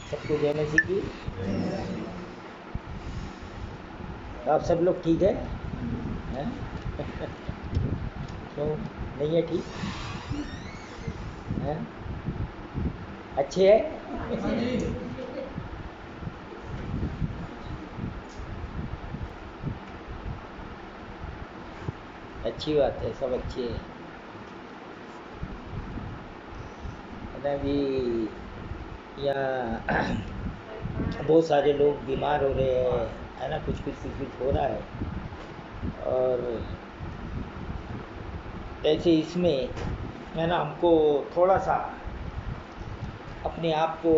सबको जय मसीह की। तो आप सब लोग ठीक है हैं? क्यों नहीं है ठीक हैं? अच्छे है? अच्छी बात है, सब अच्छे हैं। अभी यहाँ बहुत सारे लोग बीमार हो रहे हैं, है ना, कुछ कुछ हो रहा है। और ऐसे इसमें है ना, हमको थोड़ा सा अपने आप को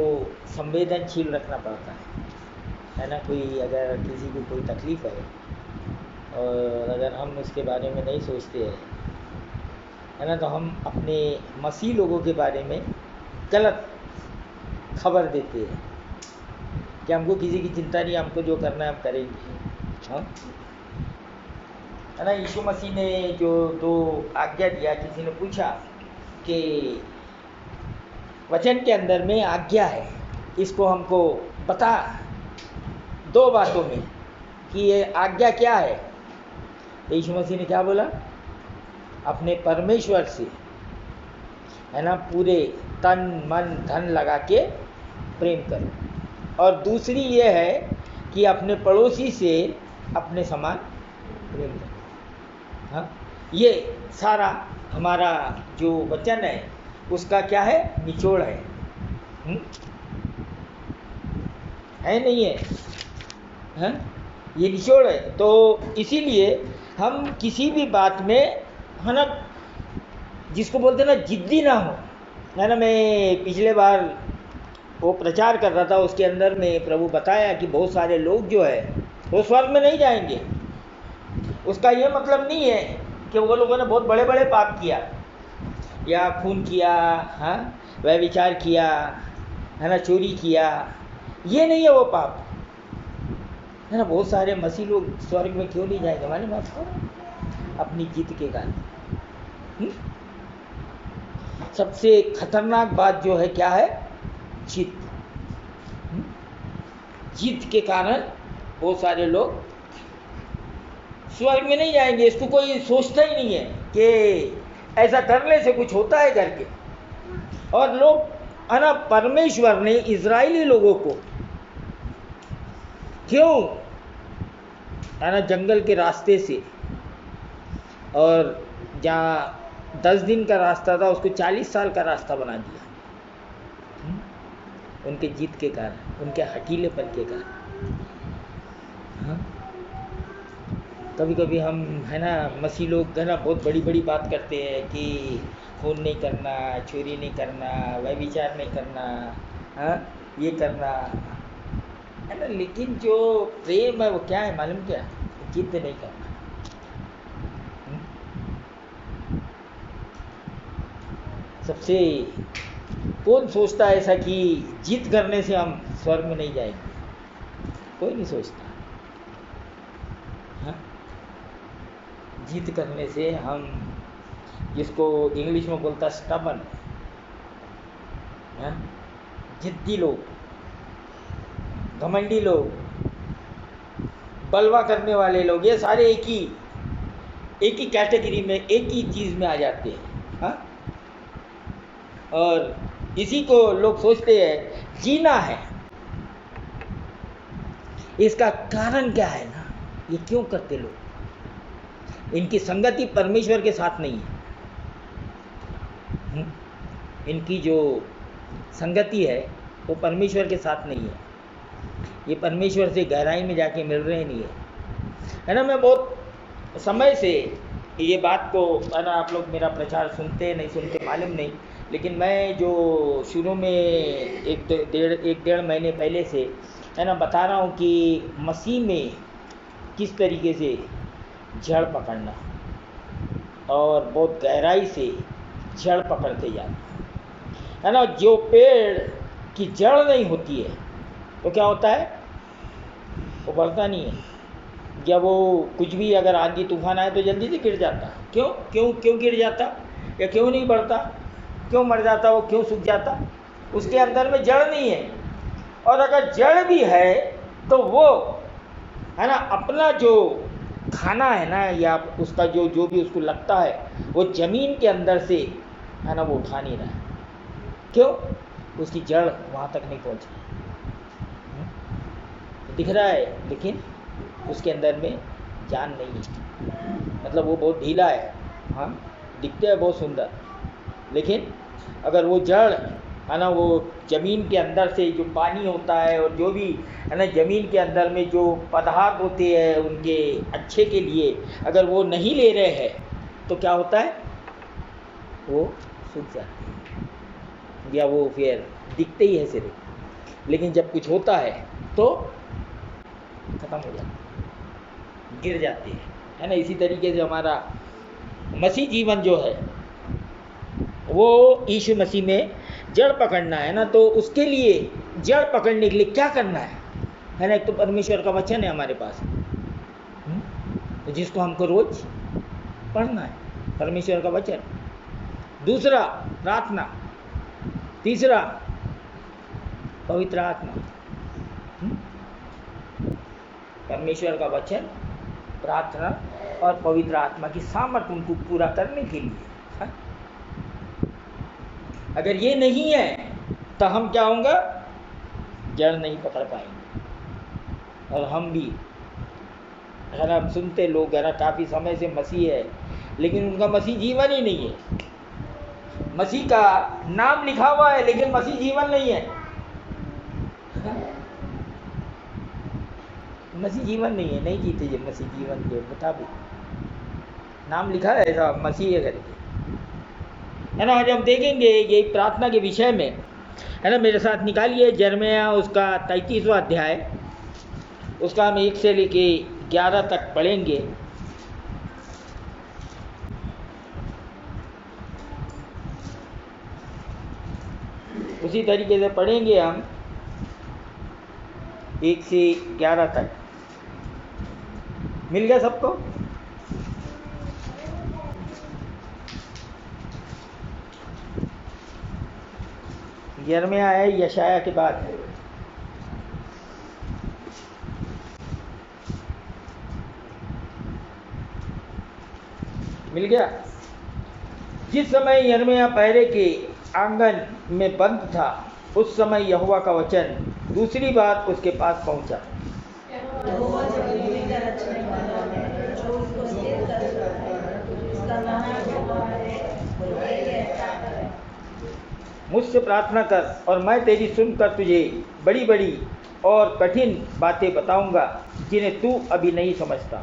संवेदनशील रखना पड़ता है ना। कोई अगर किसी को कोई तकलीफ़ है और अगर हम उसके बारे में नहीं सोचते हैं, है ना, तो हम अपने मसीह लोगों के बारे में गलत खबर देते हैं कि हमको किसी की चिंता नहीं, हमको जो करना है हम करेंगे। हाँ, है ना। यीशु मसीह ने जो 2 आज्ञा दिया, किसी ने पूछा कि वचन के अंदर में आज्ञा है, इसको हमको बता 2 बातों में कि ये आज्ञा क्या है। तो यीशु मसीह ने क्या बोला? अपने परमेश्वर से, है ना, पूरे तन मन धन लगा के प्रेम करो। और दूसरी ये है कि अपने पड़ोसी से अपने समान प्रेम करो। हाँ, ये सारा हमारा जो वचन है उसका क्या है? निचोड़ है। है नहीं है? हाँ, ये निचोड़ है। तो इसीलिए हम किसी भी बात में, है ना, जिसको बोलते ना जिद्दी ना हो, है ना। मैं पिछले बार वो प्रचार कर रहा था, उसके अंदर में प्रभु बताया कि बहुत सारे लोग जो है वो स्वर्ग में नहीं जाएंगे। उसका ये मतलब नहीं है कि वो लोगों ने बहुत बड़े बड़े पाप किया या खून किया, हाँ, व्यभिचार किया, है ना, चोरी किया, ये नहीं है वो पाप, है ना। बहुत सारे मसीह लोग स्वर्ग में क्यों नहीं जाएंगे मालूम आपको? अपनी जिद के कारण। सबसे खतरनाक बात जो है क्या है? जिद। जिद के कारण बहुत सारे लोग स्वर्ग में नहीं जाएंगे। इसको कोई सोचता ही नहीं है कि ऐसा करने से कुछ होता है करके। और लोग, है ना, परमेश्वर ने इजरायली लोगों को क्यों, है ना, जंगल के रास्ते से, और जहाँ 10 दिन का रास्ता था उसको 40 साल का रास्ता बना दिया। उनके जिद के कारण, उनके हठीलेपन के कारण। हाँ, कभी कभी हम, है ना, मसीह लोग, है ना, बहुत बड़ी बड़ी बात करते हैं कि खून नहीं करना, चोरी नहीं करना, व्यभिचार नहीं करना, हाँ, ये करना, है ना। लेकिन जो प्रेम है वो क्या है मालूम? क्या? जिद नहीं करना। सबसे कौन सोचता है ऐसा कि जिद करने से हम स्वर्ग में नहीं जाएंगे? कोई नहीं सोचता। हाँ, जिद करने से हम, जिसको इंग्लिश में बोलता स्टबन, हाँ, जिद्दी लोग, घमंडी लोग, बलवा करने वाले लोग, ये सारे एक ही कैटेगरी में, एक ही चीज़ में आ जाते हैं। हाँ, और इसी को लोग सोचते हैं जीना है। इसका कारण क्या है ना? ये क्यों करते लोग? इनकी संगति परमेश्वर के साथ नहीं है। इनकी जो संगति है वो परमेश्वर के साथ नहीं है। ये परमेश्वर से गहराई में जाके मिल रहे नहीं है ना। मैं बहुत समय से ये बात को, है ना, आप लोग मेरा प्रचार सुनते नहीं सुनते मालूम नहीं, लेकिन मैं जो शुरू में एक डेढ़ महीने पहले से, है ना, बता रहा हूँ कि मसीह में किस तरीके से जड़ पकड़ना, और बहुत गहराई से जड़ पकड़ते जाना, है ना। जो पेड़ की जड़ नहीं होती है तो क्या होता है? वो बढ़ता नहीं है। जब वो कुछ भी, अगर आंधी तूफान आए तो जल्दी से गिर जाता। क्यों क्यों क्यों गिर जाता? या क्यों नहीं बढ़ता? क्यों मर जाता? वो क्यों सूख जाता? उसके अंदर में जड़ नहीं है। और अगर जड़ भी है तो वो है ना अपना जो खाना है ना या उसका जो जो भी उसको लगता है वो जमीन के अंदर से है ना वो उठा नहीं रहा है। क्यों? उसकी जड़ वहाँ तक नहीं पहुँची, दिख रहा है लेकिन उसके अंदर में जान नहीं है, मतलब वो बहुत ढीला है। हाँ, दिखते है बहुत सुंदर, लेकिन अगर वो जड़ है ना वो ज़मीन के अंदर से जो पानी होता है और जो भी है ना ज़मीन के अंदर में जो पदार्थ होते हैं उनके अच्छे के लिए अगर वो नहीं ले रहे हैं तो क्या होता है? वो सूख जाते हैं या वो फिर दिखते ही है सिर्फ, लेकिन जब कुछ होता है तो ख़त्म हो जाता है, गिर जाते हैं, है ना। इसी तरीके से हमारा मसीह जीवन जो है वो यीशु मसीह में जड़ पकड़ना है ना, तो उसके लिए जड़ पकड़ने के लिए क्या करना है ना। एक तो परमेश्वर का वचन है हमारे पास, तो जिसको हमको रोज पढ़ना है, परमेश्वर का वचन। दूसरा प्रार्थना, तीसरा पवित्र आत्मा। परमेश्वर का वचन, प्रार्थना और पवित्र आत्मा की सामर्थ्य उनको पूरा करने के लिए। अगर ये नहीं है तो हम क्या होंगे? जड़ नहीं पकड़ पाएंगे। और हम भी अगर हम सुनते लोग अगर काफ़ी समय से मसीह है लेकिन उनका मसीह जीवन ही नहीं है। मसीह का नाम लिखा हुआ है लेकिन मसीह जीवन नहीं है। मसीह जीवन नहीं है, नहीं जीते जो मसीह जीवन के मुताबिक। नाम लिखा है ऐसा मसीह है करके, है ना। आज हम देखेंगे ये प्रार्थना के विषय में, है ना। मेरे साथ निकालिए यिर्मयाह उसका 33वां अध्याय, उसका हम 1 से लेके 11 तक पढ़ेंगे। उसी तरीके से पढ़ेंगे हम 1 से 11 तक। मिल गया सबको? यिर्मयाह है यशायाह के बाद। मिल गया? जिस समय यिर्मयाह पहरे के आंगन में बंद था उस समय यहोवा का वचन दूसरी बार उसके पास पहुंचा। मुझसे प्रार्थना कर और मैं तेरी सुनकर तुझे बड़ी बड़ी और कठिन बातें बताऊंगा जिन्हें तू अभी नहीं समझता।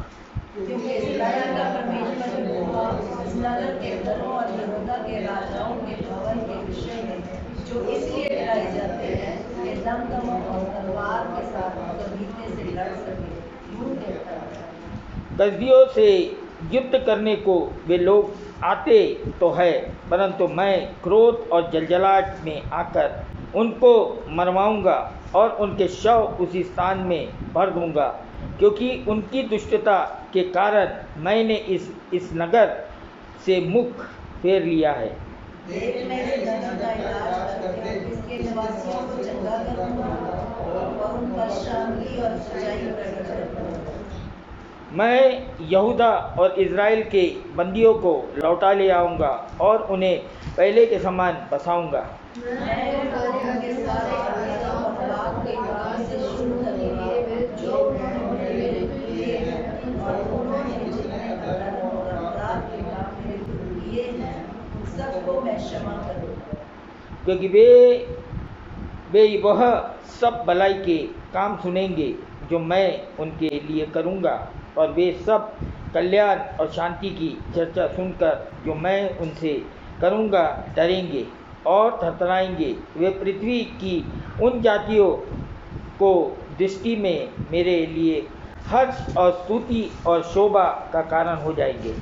क्योंकि इस्राएल का परमेश्वर यहोवा इस नगर के घरों और यहूदा के राजाओं के भवन के विषय में जो इसलिए डराए जाते हैं कि दमदम और तलवार के साथ कबीले से लड़ सके, यूं कहता है। कसदियों से युद्ध करने को वे लोग आते तो है, परंतु मैं क्रोध और जलजलाहट में आकर उनको मरवाऊंगा और उनके शव उसी स्थान में भर दूंगा, क्योंकि उनकी दुष्टता के कारण मैंने इस नगर से मुख फेर लिया है। देख मैं इस नगर का इलाज करके इसके निवासियों को चंगा करूंगा और उन पर शांति और सच्चाई प्रकट करूंगा। मैं यहूदा और इज़राइल के बंदियों को लौटा ले आऊँगा और उन्हें पहले के समान बसाऊँगा। मैं उनके सारे अधर्म और पाप के काम से शुरू करूंगा जो उन्होंने मेरे किए हैं और उन्होंने जितने अधर्म और अपराध के काम मेरे विरुद्ध किए हैं उन सबको मैं क्षमा करूंगा। क्योंकि वे वह सब भलाई के काम सुनेंगे जो मैं उनके लिए करूँगा, और वे सब कल्याण और शांति की चर्चा सुनकर जो मैं उनसे करूँगा डरेंगे और थरथराएंगे। वे पृथ्वी की उन जातियों को दृष्टि में मेरे लिए हर्ष और स्तुति और शोभा का कारण हो जाएंगे।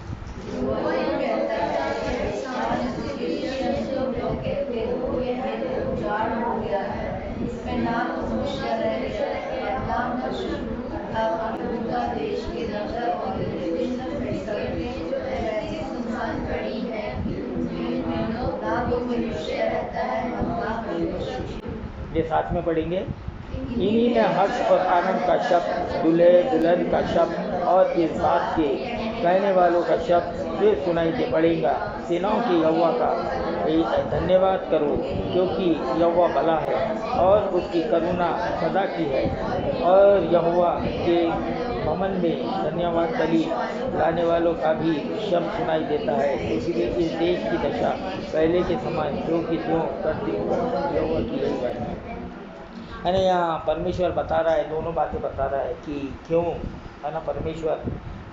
ये साथ में पढ़ेंगे। इन्हीं में हर्ष और आनंद का शब्द, दूल्हे दुल्हन का शब्द और इस बात के कहने वालों का शब्द फिर सुनाई दे पड़ेगा, सेनाओं के यहोवा का धन्यवाद करो, क्योंकि यहोवा भला है और उसकी करुणा सदा की है, और यहोवा के भवन में धन्यवाद बलि गाने वालों का भी शब्द सुनाई देता है। इसलिए इस देश की दशा पहले के समान जो कि त्यों करती यहोवा की यही बात है ना। यहाँ परमेश्वर बता रहा है, दोनों बातें बता रहा है कि क्यों है ना परमेश्वर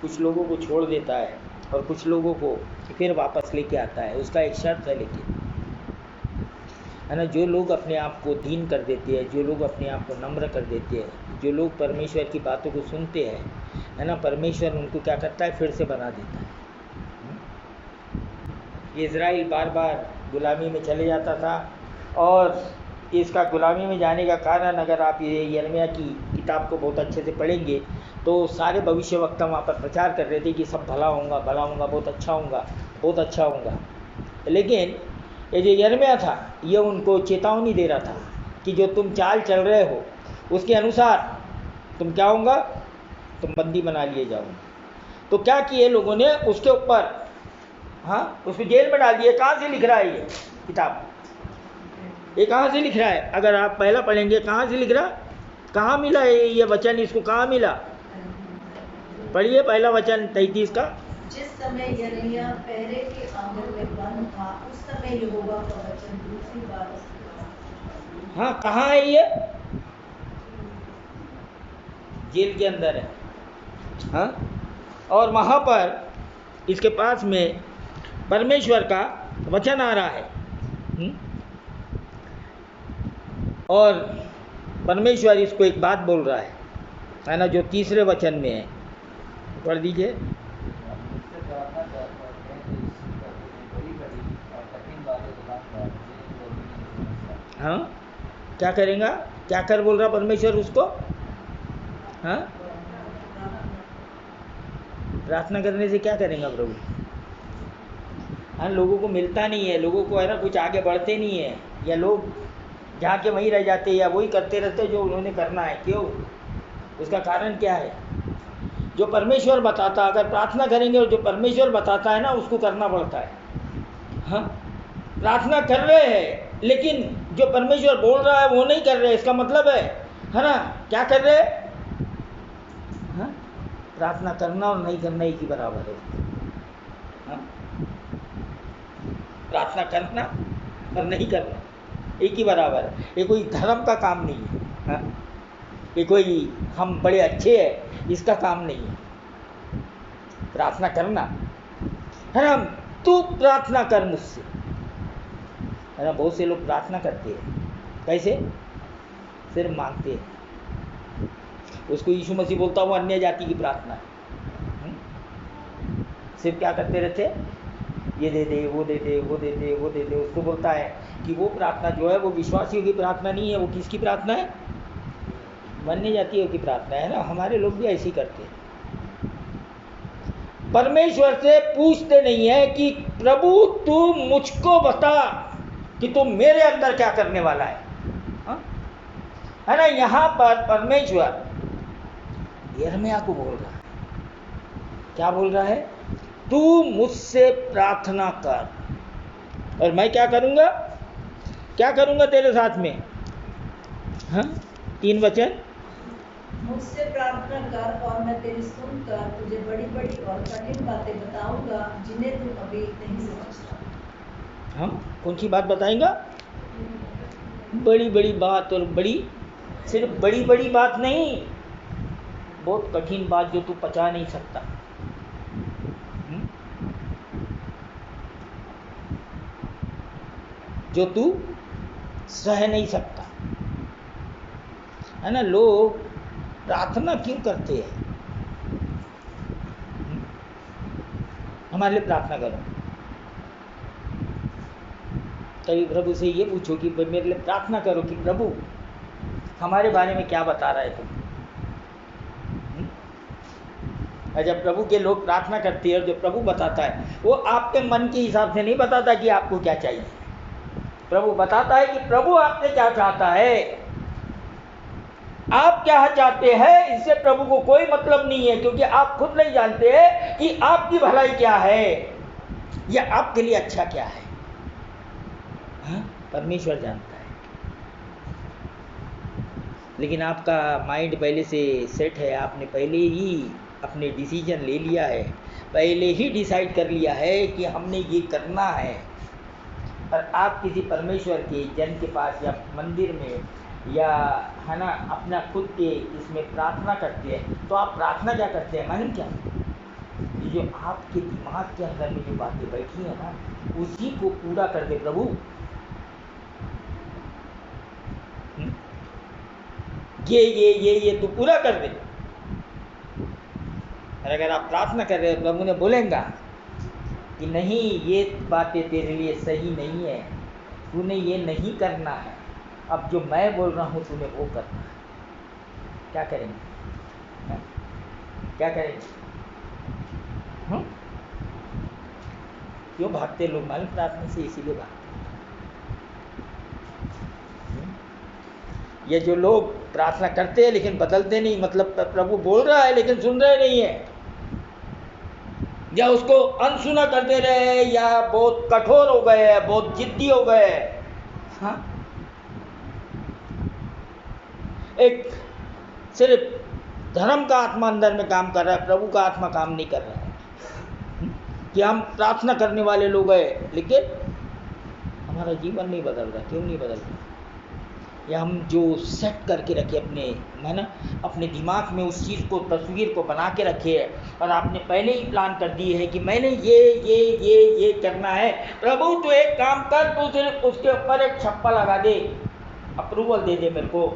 कुछ लोगों को छोड़ देता है और कुछ लोगों को फिर वापस लेके आता है। उसका एक शर्त है लेकिन, है ना, जो लोग अपने आप को दीन कर देते हैं, जो लोग अपने आप को नम्र कर देते हैं, जो लोग परमेश्वर की बातों को सुनते हैं, है ना, परमेश्वर उनको क्या करता है, फिर से बना देता है। इज़राइल बार बार गुलामी में चले जाता था, और इसका गुलामी में जाने का कारण, अगर आप ये यिर्मयाह की किताब को बहुत अच्छे से पढ़ेंगे तो सारे भविष्यवक्ता वहाँ पर प्रचार कर रहे थे कि सब भला होगा, भला होगा, बहुत अच्छा होगा, बहुत अच्छा होगा। लेकिन ये जो यिर्मयाह था ये उनको चेतावनी दे रहा था कि जो तुम चाल चल रहे हो उसके अनुसार तुम क्या होगा, तुम बंदी बना लिए जाओगे। तो क्या किए लोगों ने, उसके ऊपर उसको जेल में डाल दिए। कहाँ से लिख रहा है ये किताब, ये कहाँ से लिख रहा है? अगर आप पहला पढ़ेंगे कहाँ से लिख रहा, कहाँ मिला है ये वचन, इसको कहाँ मिला? पढ़िए पहला वचन 33 का। जिस समय यिर्मयाह पहरे के आंगन में बंद था, उस समय यहोवा का वचन दूसरी बार। कहाँ है ये? जेल के अंदर है। और वहाँ पर इसके पास में परमेश्वर का वचन आ रहा है। और परमेश्वर इसको एक बात बोल रहा है ना, जो तीसरे वचन में है, पढ़ दीजिए। क्या करेगा, क्या कर बोल रहा परमेश्वर उसको? प्रार्थना करने से क्या करेगा प्रभु? लोगों को मिलता नहीं है, लोगों को है ना कुछ आगे बढ़ते नहीं है, या लोग जहाँ के वहीं रह जाते, या वही करते रहते जो उन्होंने करना है। क्यों? उसका कारण क्या है? जो परमेश्वर बताता, अगर प्रार्थना करेंगे और जो परमेश्वर बताता है ना उसको करना पड़ता है। प्रार्थना कर रहे हैं लेकिन जो परमेश्वर बोल रहा है वो नहीं कर रहे, इसका मतलब है ना, क्या कर रहे? प्रार्थना करना और नहीं करना एक ही बराबर है। प्रार्थना करना और नहीं करना एक ही बराबर है। ये कोई धर्म का काम नहीं है, ये कोई हम बड़े अच्छे हैं इसका काम नहीं है। प्रार्थना करना है ना, तू प्रार्थना कर मुझसे, है ना। बहुत से लोग प्रार्थना करते हैं, कैसे? सिर्फ मांगते हैं। उसको यीशु मसीह बोलता हूँ अन्य जाति की प्रार्थना है। सिर्फ क्या करते रहते, ये दे दे, वो दे दे, वो दे दे, वो दे दे। उसको बोलता है कि वो प्रार्थना जो है वो विश्वासियों की प्रार्थना नहीं है। वो किसकी प्रार्थना है? अन्य जातियों की प्रार्थना है ना। हमारे लोग भी ऐसे ही करते हैं, परमेश्वर से पूछते नहीं है कि प्रभु तू मुझको बता कि तू मेरे अंदर क्या करने वाला है ना। यहाँ पर परमेश्वर यिर्मयाह को बोल रहा है, क्या बोल रहा है? तू मुझसे प्रार्थना कर और मैं क्या करूंगा, क्या करूंगा तेरे साथ में? 3 वचन। मुझसे प्रार्थना कर और मैं तेरी सुनकर तुझे बड़ी बड़ी और कठिन बातें बताऊंगा जिन्हें तू अभी नहीं समझता। कौन सी बात बताएगा? बड़ी बड़ी बात, और बड़ी सिर्फ बड़ी बड़ी बात नहीं, बहुत कठिन बात जो तू पचा नहीं सकता। जो तू सह नहीं सकता, है ना। लोग प्रार्थना क्यों करते हैं? हमारे लिए प्रार्थना करो। कभी प्रभु से ये पूछो कि मेरे लिए प्रार्थना करो कि प्रभु हमारे बारे में क्या बता रहा है तुम। और जब प्रभु के लोग प्रार्थना करते हैं और जो प्रभु बताता है वो आपके मन के हिसाब से नहीं बताता कि आपको क्या चाहिए। प्रभु बताता है कि प्रभु आपसे क्या चाहता है। आप क्या चाहते हैं इससे प्रभु को कोई मतलब नहीं है, क्योंकि आप खुद नहीं जानते हैं कि आपकी भलाई क्या है या आपके लिए अच्छा क्या है। हाँ, परमेश्वर जानता है। लेकिन आपका माइंड पहले से सेट है, आपने पहले ही अपने डिसीजन ले लिया है, पहले ही डिसाइड कर लिया है कि हमने ये करना है। और आप किसी परमेश्वर के जन के पास या मंदिर में या है ना अपना खुद के इसमें प्रार्थना करते हैं, तो आप प्रार्थना क्या करते हैं मालूम क्या? ये जो आपके दिमाग के अंदर में जो बातें बैठी है ना, उसी को पूरा कर दे प्रभु। ये तू पूरा कर दे। और अगर आप प्रार्थना कर रहे हो, प्रभु ने बोलेगा कि नहीं, ये बातें तेरे लिए सही नहीं है, तूने ये नहीं करना है, अब जो मैं बोल रहा हूँ तूने वो करना है। क्या करेंगे? हाँ? क्या करेंगे? क्यों भागते लोग मालूम प्रार्थना से? इसीलिए भागते। ये जो लोग प्रार्थना करते हैं लेकिन बदलते नहीं, मतलब प्रभु बोल रहा है लेकिन सुन रहे नहीं है, या उसको अनसुना करते रहे, या बहुत कठोर हो गए, बहुत जिद्दी हो गए। हाँ, एक सिर्फ धर्म का आत्मा अंदर में काम कर रहा है, प्रभु का आत्मा काम नहीं कर रहा है। कि हम प्रार्थना करने वाले लोग हैं लेकिन हमारा जीवन नहीं बदल रहा। क्यों नहीं बदल रहा? या हम जो सेट करके रखे अपने, है ना, अपने दिमाग में उस चीज़ को, तस्वीर को बना के रखे है, और आपने पहले ही प्लान कर दिए है कि मैंने ये करना है। प्रभु तो एक काम कर, तू सिर्फ उसके ऊपर एक छप्पा लगा दे, अप्रूवल दे दे मेरे को।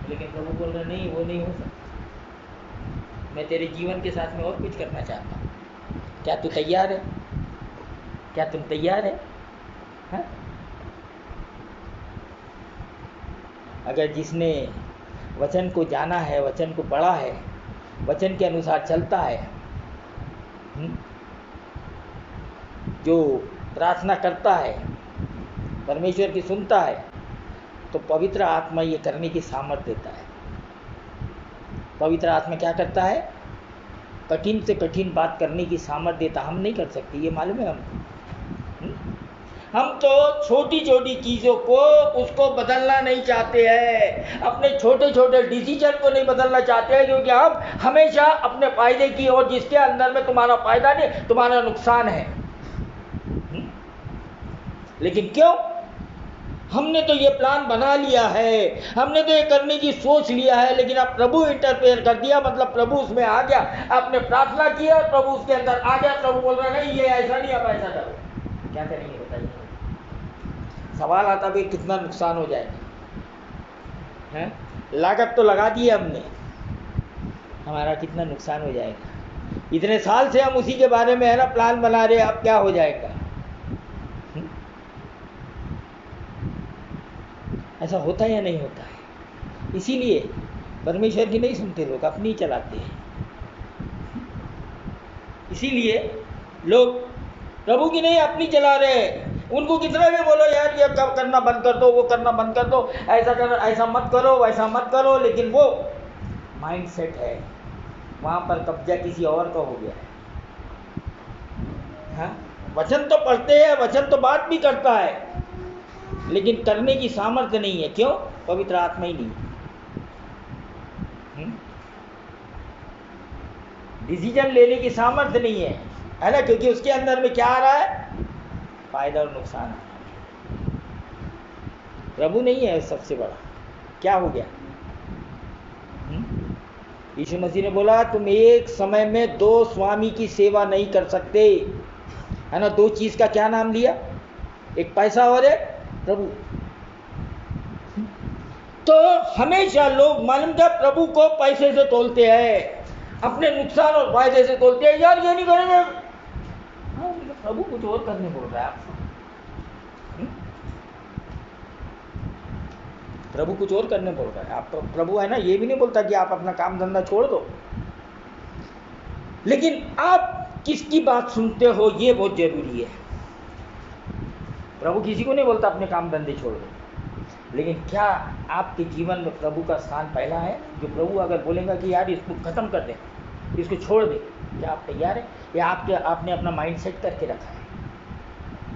लेकिन प्रभु बोल रहे नहीं, वो नहीं हो सकता। मैं तेरे जीवन के साथ में और कुछ करना चाहता हूँ। क्या तू तैयार है? क्या तुम तैयार है? हाँ? अगर जिसने वचन को जाना है, वचन को पढ़ा है, वचन के अनुसार चलता है, जो प्रार्थना करता है, परमेश्वर की सुनता है, तो पवित्र आत्मा ये करने की सामर्थ्य देता है। पवित्र आत्मा क्या करता है? कठिन से कठिन बात करने की सामर्थ्य देता। हम नहीं कर सकते, ये मालूम है हमको। हम तो छोटी छोटी चीज़ों को, उसको बदलना नहीं चाहते हैं, अपने छोटे छोटे डिसीजन को नहीं बदलना चाहते हैं, क्योंकि हम हमेशा अपने फायदे की ओर, जिसके अंदर में तुम्हारा फायदा नहीं, तुम्हारा नुकसान है। लेकिन क्यों? हमने तो ये प्लान बना लिया है, हमने तो ये करने की सोच लिया है, लेकिन अब प्रभु इंटरफेयर कर दिया, मतलब प्रभु उसमें आ गया। आपने प्रार्थना किया, प्रभु उसके अंदर आ गया, प्रभु बोल रहा नहीं ये ऐसा नहीं, आप ऐसा करो। क्या करेंगे बताइए? सवाल आता भी कितना नुकसान हो जाएगा। हैं? लागत तो लगा दी हमने, हमारा कितना नुकसान हो जाएगा। इतने साल से हम उसी के बारे में है ना प्लान बना रहे, अब क्या हो जाएगा? ऐसा होता है या नहीं होता है? इसीलिए परमेश्वर की नहीं सुनते लोग, अपनी चलाते हैं। इसीलिए लोग प्रभु की नहीं, अपनी चला रहे हैं। उनको कितना भी बोलो यार ये कब करना बंद कर दो, वो करना बंद कर दो, ऐसा कर, ऐसा मत करो, वैसा मत करो, लेकिन वो माइंड सेट है, वहाँ पर कब्जा किसी और का हो गया है। हाँ? वचन तो पढ़ते हैं, वचन तो बात भी करता है, लेकिन करने की सामर्थ्य नहीं है। क्यों? पवित्र आत्मा ही नहीं है। डिसीजन लेने की सामर्थ्य नहीं है ना, क्योंकि उसके अंदर में क्या आ रहा है? फायदा और नुकसान। प्रभु नहीं है सबसे बड़ा। क्या हो गया? यीशु मसीह ने बोला तुम एक समय में दो स्वामी की सेवा नहीं कर सकते, है ना। दो चीज का क्या नाम लिया? एक पैसा और एक प्रभु। तो हमेशा लोग मालूम क्या, प्रभु को पैसे से तोलते हैं, अपने नुकसान और फायदे से तोलते हैं। यार ये नहीं करेंगे, हाँ, प्रभु कुछ और करने बोल रहा है आपको। प्रभु कुछ और करने बोल रहा है। आप प्रभु है ना, ये भी नहीं बोलता कि आप अपना काम धंधा छोड़ दो, लेकिन आप किसकी बात सुनते हो ये बहुत जरूरी है। प्रभु किसी को नहीं बोलता अपने काम धंधे छोड़ दो, लेकिन क्या आपके जीवन में प्रभु का स्थान पहला है? जो प्रभु अगर बोलेगा कि यार इसको ख़त्म कर दे, इसको छोड़ दे, क्या आप तैयार है? या आपने अपना माइंड सेट करके रखा है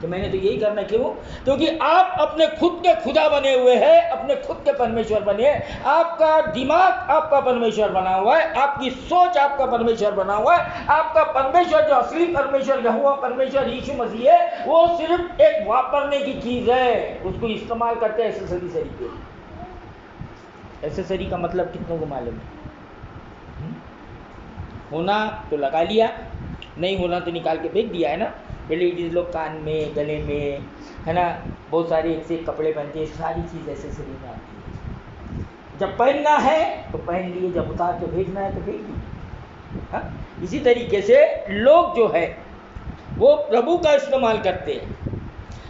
कि मैंने तो यही करना? क्यों? क्योंकि आप अपने खुद के खुदा बने हुए हैं, अपने खुद के परमेश्वर बने। आपका दिमाग आपका परमेश्वर बना हुआ है, आपकी सोच आपका परमेश्वर बना हुआ है। आपका परमेश्वर जो असली परमेश्वर यहोवा परमेश्वर यीशु मसीह है, वो सिर्फ एक वापरने की चीज़ है। उसको इस्तेमाल करते हैं एसेसरी के लिए। एसेसरी का मतलब कितनों को मालूम है? होना तो लगा लिया, नहीं होना तो निकाल के फेंक दिया, है ना। लेडीज लोग कान में, गले में, है ना, बहुत सारे एक से एक कपड़े पहनते हैं, सारी चीज़ एसेसरी में आती है। जब पहनना है तो पहन लिए, जब उतार के फेंकना है तो फेंक दिए। हाँ, इसी तरीके से लोग जो है वो प्रभु का इस्तेमाल करते हैं।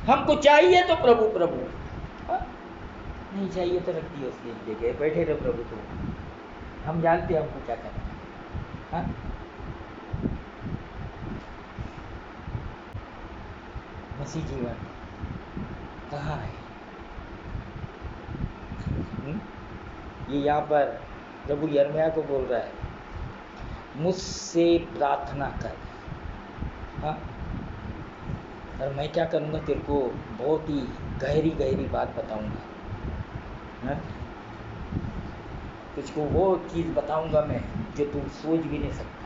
हमको चाहिए तो प्रभु प्रभु, हाँ? नहीं चाहिए तो रख दिए उसकी जगह, बैठे रहो प्रभु तो हम जानते हैं हमको क्या करना है। हाँ? मसीह जीवन कहाँ है? ये यहाँ पर प्रभु यिर्मयाह को बोल रहा है, मुझसे प्रार्थना कर। हाँ, और मैं क्या करूँगा? तेरे को बहुत ही गहरी गहरी बात बताऊँगा। हाँ, तुझको वो चीज़ बताऊँगा मैं जो तू सोच भी नहीं सकता।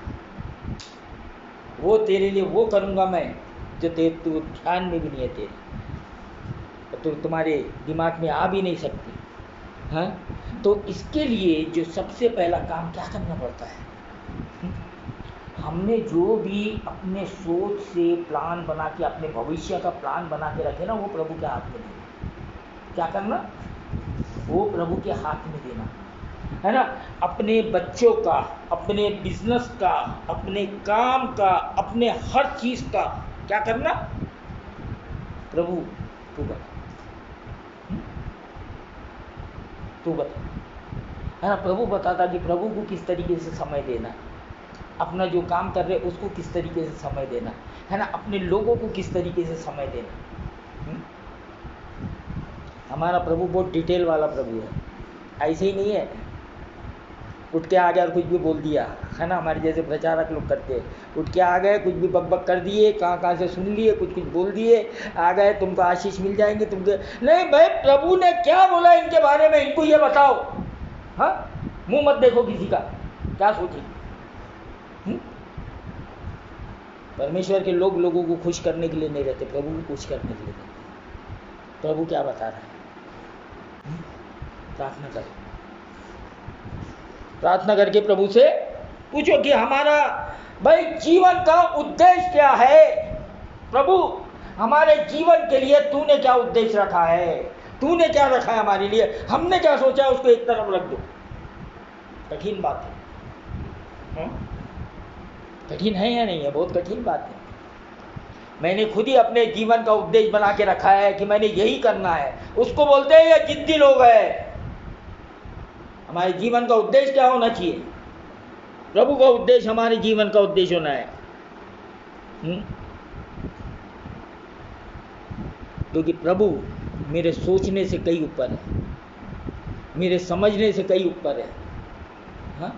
वो तेरे लिए वो करूँगा मैं जो तू ध्यान में भी नहीं है तेरे, तो तुम्हारे दिमाग में आ भी नहीं सकती। हाँ, तो इसके लिए जो सबसे पहला काम क्या करना पड़ता है? हमने जो भी अपने सोच से प्लान बना के, अपने भविष्य का प्लान बना के रखे ना, वो प्रभु के हाथ में देना। क्या करना? वो प्रभु के हाथ में देना, है ना। अपने बच्चों का, अपने बिजनेस का, अपने काम का, अपने हर चीज़ का क्या करना? प्रभु तू बता, तू बता, है ना। प्रभु बताता कि प्रभु को किस तरीके से समय देना, अपना जो काम कर रहे उसको किस तरीके से समय देना, है ना, अपने लोगों को किस तरीके से समय देना। हमारा प्रभु बहुत डिटेल वाला प्रभु है, ऐसे ही नहीं है उठ के आ गया और कुछ भी बोल दिया, है ना। हमारे जैसे प्रचारक लोग करते हैं, उठ के आ गए, कुछ भी बक कर दिए, कहाँ से सुन लिए, कुछ बोल दिए, आ गए, तुमको आशीष मिल जाएंगे, तुमको नहीं। भाई प्रभु ने क्या बोला इनके बारे में, इनको ये बताओ। हाँ, मुंह मत देखो किसी का, क्या सोचे। परमेश्वर के लोग लोगों को खुश करने के लिए नहीं रहते, प्रभु को खुश करने के लिए रहते। प्रभु क्या बता रहा है? प्रार्थना करो, प्रार्थना करके प्रभु से पूछो कि हमारा भाई जीवन का उद्देश्य क्या है। प्रभु हमारे जीवन के लिए तूने क्या उद्देश्य रखा है, तूने क्या रखा है हमारे लिए, हमने क्या सोचा है, उसको एक तरफ रख दो। कठिन बात है, कठिन है या नहीं है? बहुत कठिन बात है। मैंने खुद ही अपने जीवन का उद्देश्य बना के रखा है कि मैंने यही करना है, उसको बोलते हैं ये जिद्दी लोग हैं। हमारे जीवन का उद्देश्य क्या होना चाहिए? प्रभु का उद्देश्य हमारे जीवन का उद्देश्य होना है। क्योंकि प्रभु मेरे सोचने से कई ऊपर है, मेरे समझने से कई ऊपर है। हाँ?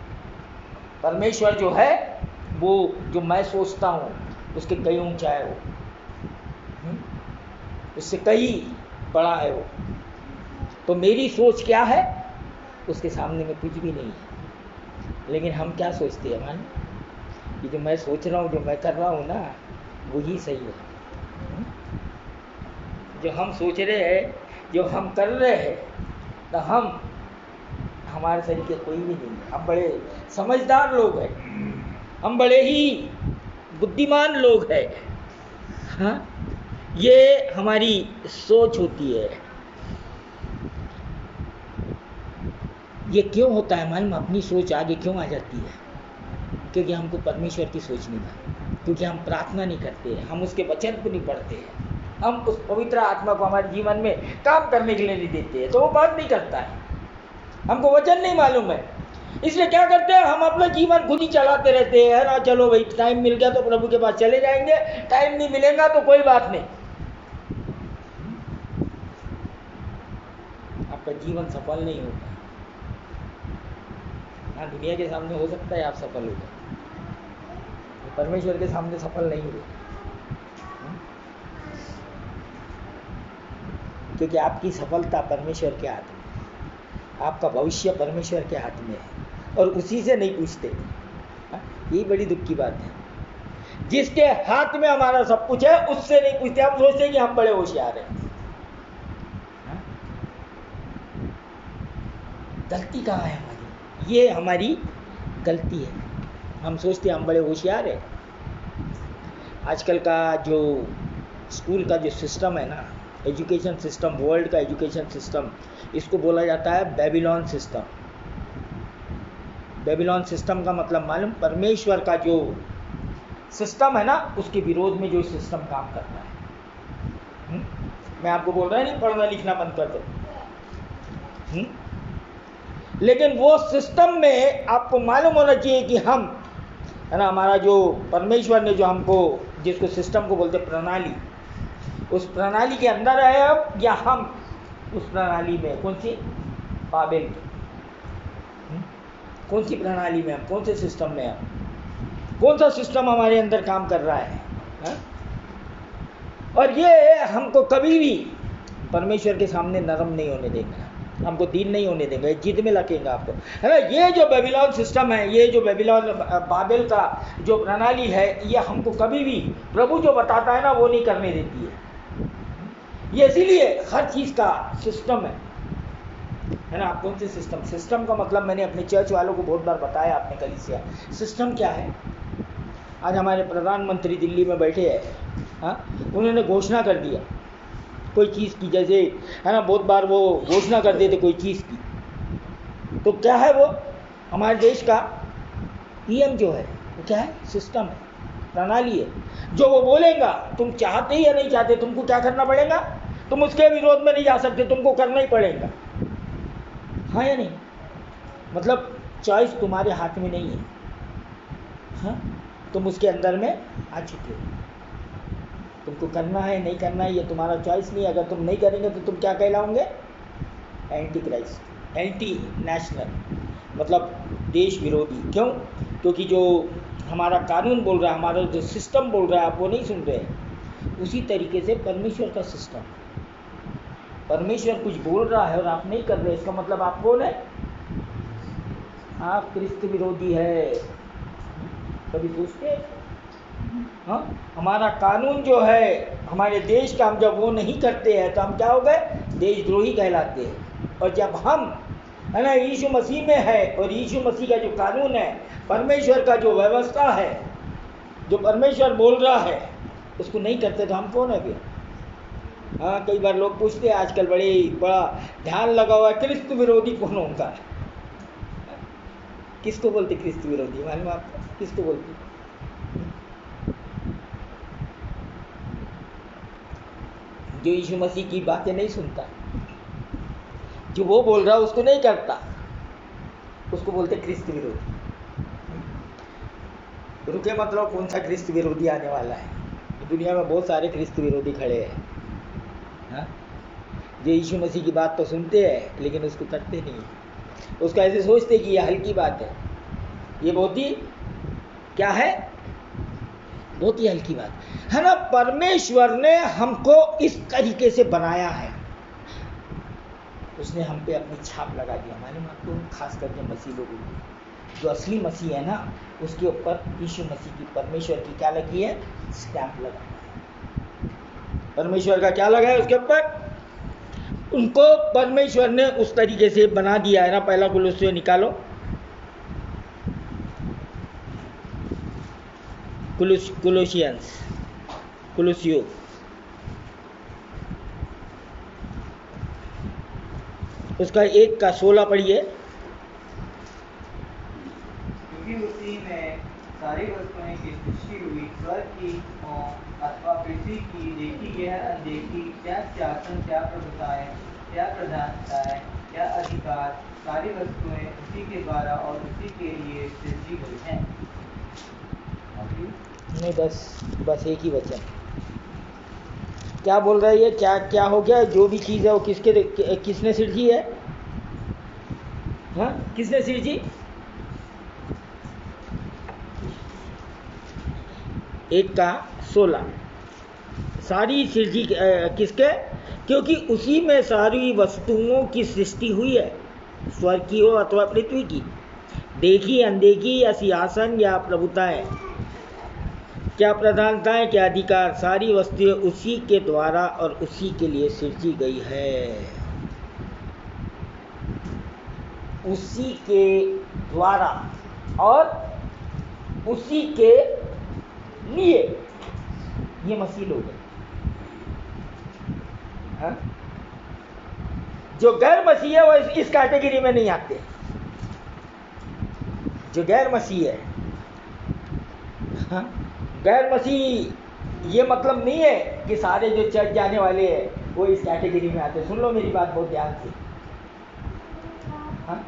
परमेश्वर जो है वो जो मैं सोचता हूँ उसके कई ऊंचा है, वो उससे कई बड़ा है वो। तो मेरी सोच क्या है उसके सामने में कुछ भी नहीं है। लेकिन हम क्या सोचते हैं? मान कि जो मैं सोच रहा हूँ, जो मैं कर रहा हूँ ना, वही सही है। जो हम सोच रहे हैं, जो हम कर रहे हैं, तो हमारे तरीके कोई भी नहीं है। हम बड़े समझदार लोग हैं, हम बड़े ही बुद्धिमान लोग हैं। हाँ, ये हमारी सोच होती है। ये क्यों होता है मालूम? अपनी सोच आगे क्यों आ जाती है? क्योंकि हमको परमेश्वर की सोच नहीं है, क्योंकि हम प्रार्थना नहीं करते हैं, हम उसके वचन को नहीं पढ़ते हैं, हम उस पवित्र आत्मा को हमारे जीवन में काम करने के लिए नहीं देते हैं, तो वो बात नहीं करता है। हमको वचन नहीं मालूम है, इसलिए क्या करते हैं? हम अपना जीवन खुद ही चलाते रहते हैं ना। चलो भाई, टाइम मिल गया तो प्रभु के पास चले जाएंगे, टाइम नहीं मिलेगा तो कोई बात नहीं। आपका जीवन सफल नहीं होगा। हाँ, दुनिया के सामने हो सकता है आप सफल हो जाए, परमेश्वर के सामने सफल नहीं हो, क्योंकि आपकी सफलता परमेश्वर के हाथ में, आपका भविष्य परमेश्वर के हाथ में है और उसी से नहीं पूछते। यही बड़ी दुख की बात है। जिसके हाथ में हमारा सब कुछ है उससे नहीं पूछते। हम सोचते हैं कि हम बड़े होशियार हैं। गलती कहाँ है हमारी? ये हमारी गलती है। हम सोचते हैं हम बड़े होशियार हैं। आजकल का जो स्कूल का जो सिस्टम है ना, एजुकेशन सिस्टम, वर्ल्ड का एजुकेशन सिस्टम, इसको बोला जाता है बेबीलोन सिस्टम। बेबीलोन सिस्टम का मतलब मालूम? परमेश्वर का जो सिस्टम है ना, उसके विरोध में जो सिस्टम काम करता है। मैं आपको बोल रहा नहीं पढ़ना लिखना बंद कर दो, लेकिन वो सिस्टम में आपको मालूम होना चाहिए कि हम, है ना, हमारा जो परमेश्वर ने जो हमको, जिसको सिस्टम को बोलते प्रणाली, उस प्रणाली के अंदर है हम, या हम उस प्रणाली में, कौन सी? बाबेल की। कौन सी प्रणाली में हम, कौन से सिस्टम में हम, कौन सा सिस्टम हमारे अंदर काम कर रहा है? और ये हमको कभी भी परमेश्वर के सामने नरम नहीं होने देंगे, हमको दीन नहीं होने देंगे, जिद में लगेगा आपको, है ना। ये जो बेबीलोन सिस्टम है, ये जो बेबीलोन बाबेल का जो प्रणाली है, ये हमको कभी भी प्रभु जो बताता है ना वो नहीं करने देती है। ये इसीलिए हर चीज़ का सिस्टम है ना। आप कौन से सिस्टम? सिस्टम का मतलब मैंने अपने चर्च वालों को बहुत बार बताया, आपने कलीसिया सिस्टम क्या है। आज हमारे प्रधानमंत्री दिल्ली में बैठे हैं, हाँ, उन्होंने घोषणा कर दिया कोई चीज़ की, जैसे, है ना, बहुत बार वो घोषणा कर देते कोई चीज़ की, तो क्या है वो? हमारे देश का पीएम जो है वो क्या है? सिस्टम है, प्रणाली है। जो वो बोलेगा, तुम चाहते या नहीं चाहते, तुमको क्या करना पड़ेगा? तुम उसके विरोध में नहीं जा सकते, तुमको करना ही पड़ेगा, हाँ या नहीं? मतलब चॉइस तुम्हारे हाथ में नहीं है, हाँ, तुम उसके अंदर में आ चुके हो। तुमको करना है नहीं करना है ये तुम्हारा चॉइस नहीं है। अगर तुम नहीं करेंगे तो तुम क्या कहलाओगे? एंटी क्राइस्ट, एंटी नेशनल, मतलब देश विरोधी। क्यों? क्योंकि जो हमारा कानून बोल रहा है, हमारा जो सिस्टम बोल रहा है, आप वो नहीं सुन रहे। उसी तरीके से परमेश्वर का सिस्टम, परमेश्वर कुछ बोल रहा है और आप नहीं कर रहे, इसका मतलब आप कौन है? आप क्रिस्त विरोधी है। कभी सोचते? हाँ, हमारा कानून जो है हमारे देश का, हम जब वो नहीं करते हैं तो हम क्या हो गए? देशद्रोही कहलाते हैं। और जब हम, है ना, यीशु मसीह में है और यीशु मसीह का जो कानून है, परमेश्वर का जो व्यवस्था है, जो परमेश्वर बोल रहा है, उसको नहीं करते तो हम कौन है फिर? हाँ, कई बार लोग पूछते हैं, आजकल बड़ा ध्यान लगा हुआ है, क्रिस्त विरोधी कौन होगा? किसको बोलते क्रिस्त विरोधी? मालूम आपको किसको बोलते? जो यीशु मसीह की बातें नहीं सुनता, जो वो बोल रहा है उसको नहीं करता, उसको बोलते क्रिस्त विरोधी। रुके मतलब कौन सा क्रिस्त विरोधी आने वाला है? दुनिया में बहुत सारे क्रिस्त विरोधी खड़े हैं, हाँ, जो यीशु मसीह की बात तो सुनते हैं लेकिन उसको करते नहीं, उसको ऐसे सोचते कि ये हल्की बात है, ये बहुत ही क्या है, बहुत ही हल्की बात है ना। परमेश्वर ने हमको इस तरीके से बनाया है, उसने हम पे अपनी छाप लगा दिया। मालूम आपको, खास करके मसीह लोगों की, जो असली मसीह है ना, उसके ऊपर यीशु मसीह की, परमेश्वर की क्या लगी है? स्टैंप लगा है। परमेश्वर का क्या लगा है उसके ऊपर? उनको परमेश्वर ने उस तरीके से बना दिया है ना। पहला कुलुस्सियों निकालो, कुलुस्सियों उसका 1:16 पढ़िए। क्योंकि उसी में सारी वस्तुएं की सृष्टि हुई, स्वर्ग की हो अथवा पृथ्वी की, देखी यह अनदेखी, क्या शासन, क्या प्रभुताएं, क्या प्रधानताएं, क्या अधिकार, सारी वस्तुएं उसी के द्वारा और उसी के लिए सृष्टि हुई हैं। नहीं, बस एक ही वचन, क्या बोल रहा है ये? क्या क्या हो गया? जो भी चीज़ है वो किसने सृजी है? हाँ, किसने सृजी? एक का 16 सारी सृजी किसके? क्योंकि उसी में सारी वस्तुओं की सृष्टि हुई है, स्वर्ग की हो अथवा पृथ्वी की, देखी अनदेखी या सिंहासन या प्रभुताएं, क्या प्रधानताएं, क्या अधिकार, सारी वस्तुएं उसी के द्वारा और उसी के लिए सृजी गई है। उसी के द्वारा और उसी के लिए ये मसीह लोग हैं। हाँ? जो गैर मसीह है वो इस कैटेगरी में नहीं आते। जो गैर मसीह है, हाँ? गैर मसीह ये मतलब नहीं है कि सारे जो चर्च जाने वाले हैं वो इस कैटेगरी में आते। सुन लो मेरी बात बहुत ध्यान से। हाँ?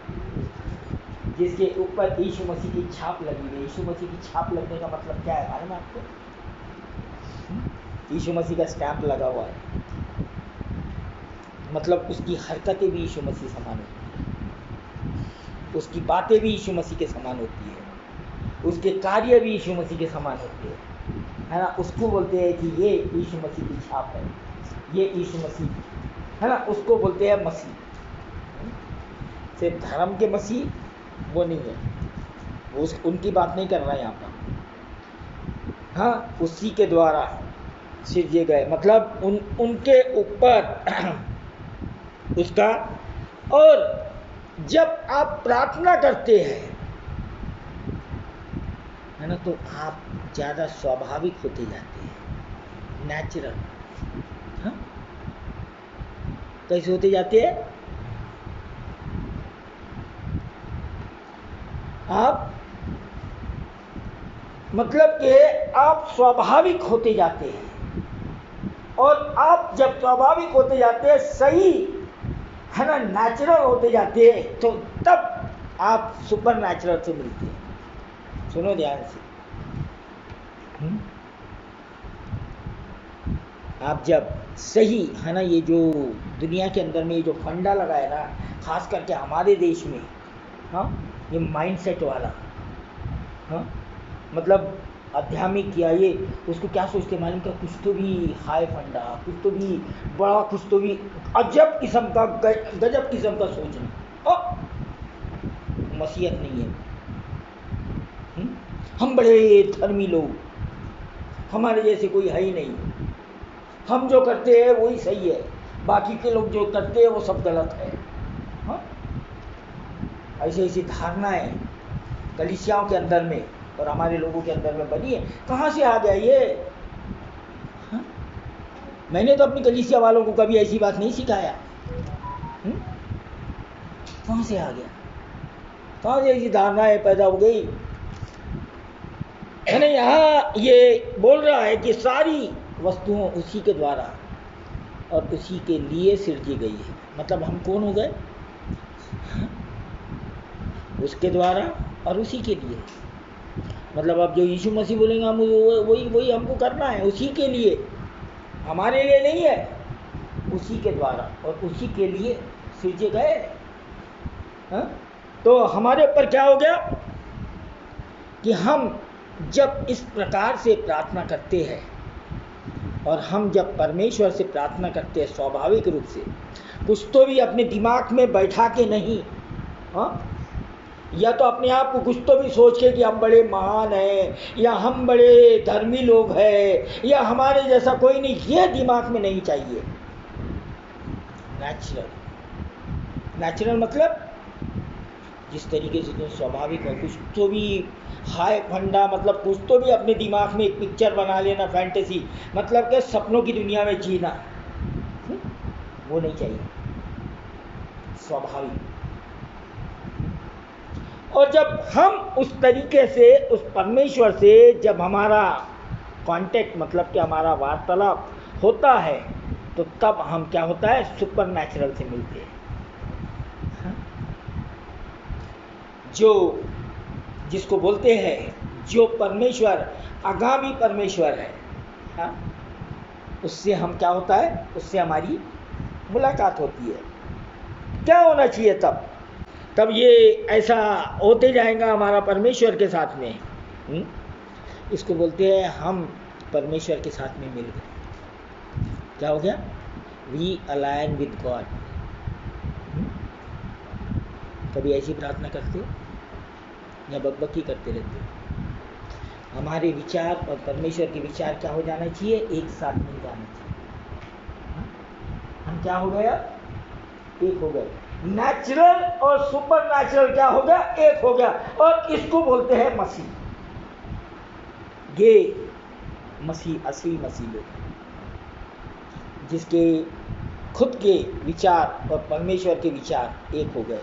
जिसके ऊपर यीशु मसीह की छाप लगी हुई है। यीशु मसीह की छाप लगने का मतलब क्या है मालूम है आपको? यीशु मसीह का स्टैंप लगा हुआ है, मतलब उसकी हरकतें भी यीशु मसीह समान होती है, उसकी बातें भी यीशु मसीह के समान होती है, उसके कार्य भी यीशु मसीह के समान होते हैं, है ना। उसको बोलते हैं कि ये यीशु मसीह की छाप है, ये यीशु मसीह, है ना, उसको बोलते हैं मसीह। सिर्फ धर्म के मसीह वो नहीं है, वो उनकी बात नहीं कर रहा है यहाँ पर। हाँ, उसी के द्वारा सृजे गए, मतलब उनके ऊपर उसका। और जब आप प्रार्थना करते हैं, है ना, तो आप ज़्यादा स्वाभाविक होते जाते हैं, नेचुरल। हाँ, कैसे होते जाते हैं? आप मतलब कि आप स्वाभाविक होते जाते हैं, और आप जब स्वाभाविक होते जाते हैं, सही है ना, नेचुरल होते जाते हैं, तो तब आप सुपर नेचुरल से मिलते हैं। सुनो ध्यान से। आप जब सही, है ना, ये जो दुनिया के अंदर में ये जो फंडा लगा है ना, खास करके हमारे देश में, हाँ, ये माइंडसेट वाला, हाँ, मतलब आध्यात्मिक या ये उसको क्या सोचते मालूम क्या? कुछ तो भी हाई फंडा, कुछ तो भी बड़ा, कुछ तो भी अजब किस्म का, गजब किस्म का सोचना। मसीहत नहीं है। हम बड़े धर्मी लोग, हमारे जैसे कोई है ही नहीं, हम जो करते हैं वही सही है, बाकी के लोग जो करते हैं वो सब गलत है। हाँ, ऐसी ऐसी धारणाएं कलीसियाओं के अंदर में और हमारे लोगों के अंदर में बनी है। कहाँ से आ गया ये? हाँ? मैंने तो अपनी कलीसिया वालों को कभी ऐसी बात नहीं सिखाया। कहाँ से आ गया? कहाँ से ऐसी धारणाएं पैदा हो गई? है ना, यहाँ ये बोल रहा है कि सारी वस्तुओं उसी के द्वारा और उसी के लिए सृजी गई है। मतलब हम कौन हो गए? उसके द्वारा और उसी के लिए। मतलब अब जो यीशु मसीह बोलेंगे हम वही हमको करना है, उसी के लिए, हमारे लिए नहीं है, उसी के द्वारा और उसी के लिए सृजे गए। हाँ? तो हमारे ऊपर क्या हो गया कि हम जब इस प्रकार से प्रार्थना करते हैं, और हम जब परमेश्वर से प्रार्थना करते हैं स्वाभाविक रूप से, कुछ तो भी अपने दिमाग में बैठा के नहीं, हाँ, या तो अपने आप को कुछ तो भी सोच के कि हम बड़े महान हैं, या हम बड़े धर्मी लोग हैं, या हमारे जैसा कोई नहीं, ये दिमाग में नहीं चाहिए। नेचुरल मतलब जिस तरीके से तुम स्वाभाविक हो, कुछ तो भी हाय फंडा, मतलब कुछ तो भी अपने दिमाग में एक पिक्चर बना लेना, फैंटेसी, मतलब कि सपनों की दुनिया में जीना, वो नहीं चाहिए, स्वाभाविक। और जब हम उस तरीके से उस परमेश्वर से जब हमारा कांटेक्ट, मतलब कि हमारा वार्तालाप होता है, तो तब हम क्या होता है? सुपर नेचुरल से मिलते हैं। जो जिसको बोलते हैं, जो परमेश्वर आगामी परमेश्वर है, हाँ? उससे हम क्या होता है, उससे हमारी मुलाकात होती है। क्या होना चाहिए तब ये ऐसा होते जाएगा हमारा परमेश्वर के साथ में। इसको बोलते हैं हम परमेश्वर के साथ में मिल गए। क्या हो गया? We align with God. कभी ऐसी प्रार्थना करते हो या बकबकी करते रहते हो? हमारे विचार और परमेश्वर के विचार क्या हो जाना चाहिए? एक साथ मिल जाना चाहिए। हम क्या हो गया? एक हो गए। नेचुरल और सुपर नेचुरल क्या हो गया? एक हो गया। और इसको बोलते हैं मसीह। ये मसीह, असली मसीह लोग, जिसके खुद के विचार और परमेश्वर के विचार एक हो गए।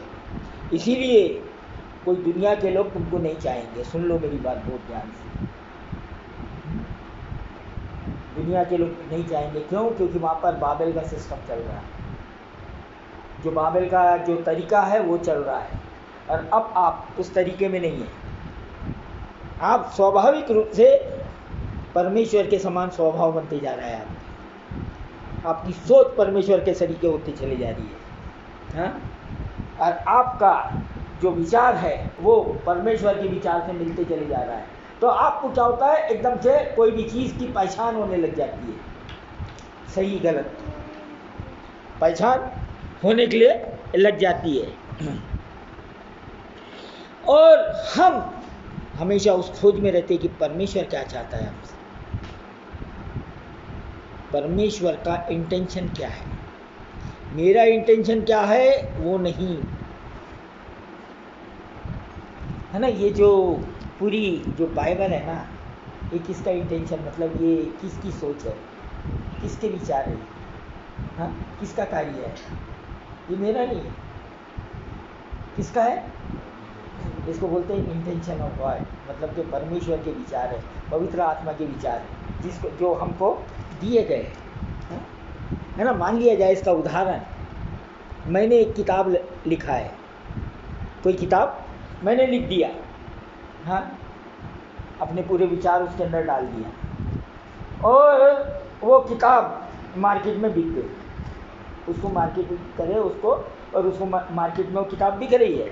इसीलिए कोई दुनिया के लोग तुमको नहीं चाहेंगे। सुन लो मेरी बात बहुत ध्यान से। दुनिया के लोग नहीं चाहेंगे। क्यों? क्योंकि वहाँ पर बाबेल का सिस्टम चल रहा है। जो बाबेल का जो तरीका है वो चल रहा है, और अब आप उस तरीके में नहीं है। आप स्वाभाविक रूप से परमेश्वर के समान स्वभाव बनते जा रहा है। आपकी सोच परमेश्वर के तरीके होती चली जा रही है, हाँ? और आपका जो विचार है वो परमेश्वर के विचार से मिलते चले जा रहा है। तो आपको क्या होता है? एकदम से कोई भी चीज़ की पहचान होने लग जाती है। सही गलत पहचान होने के लिए लग जाती है। और हम हमेशा उस खोज में रहते हैं कि परमेश्वर क्या चाहता है हमसे, परमेश्वर का इंटेंशन क्या है। मेरा इंटेंशन क्या है वो नहीं है ना। ये जो पूरी जो बाइबल है ना, ये किसका इंटेंशन, मतलब ये किसकी सोच है, किसके विचार है, हाँ? किसका कार्य है? ये मेरा नहीं है। किसका है? इसको बोलते हैं इंटेंशन ऑफ गॉड, मतलब जो परमेश्वर के विचार है, पवित्र आत्मा के विचार है, जिसको जो हमको दिए गए हैं, है ना। मान लिया जाए इसका उदाहरण, मैंने एक किताब लिखा है, कोई किताब मैंने लिख दिया, हाँ, अपने पूरे विचार उसके अंदर डाल दिया, और वो किताब मार्केट में बिक गई। उसको मार्केट करे उसको, और उसको मार्केट में वो किताब बिक रही है।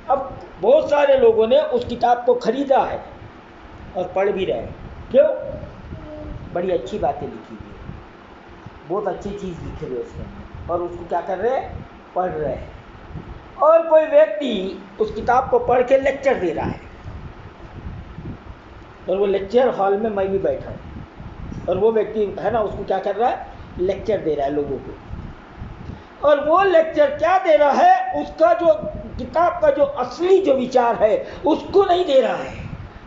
अब बहुत सारे लोगों ने उस किताब को खरीदा है और पढ़ भी रहे हैं। क्यों? बड़ी अच्छी बातें लिखी हुई है, बहुत अच्छी चीज़ लिखी हुई है उसके अंदर, और उसको क्या कर रहे हैं? पढ़ रहे हैं। और कोई व्यक्ति उस किताब को पढ़ के लेक्चर दे रहा है, और वो लेक्चर हॉल में मैं भी बैठा हूँ, और वो व्यक्ति है ना उसको क्या कर रहा है? लेक्चर दे रहा है लोगों को। और वो लेक्चर क्या दे रहा है? उसका जो किताब का जो असली जो विचार है उसको नहीं दे रहा है,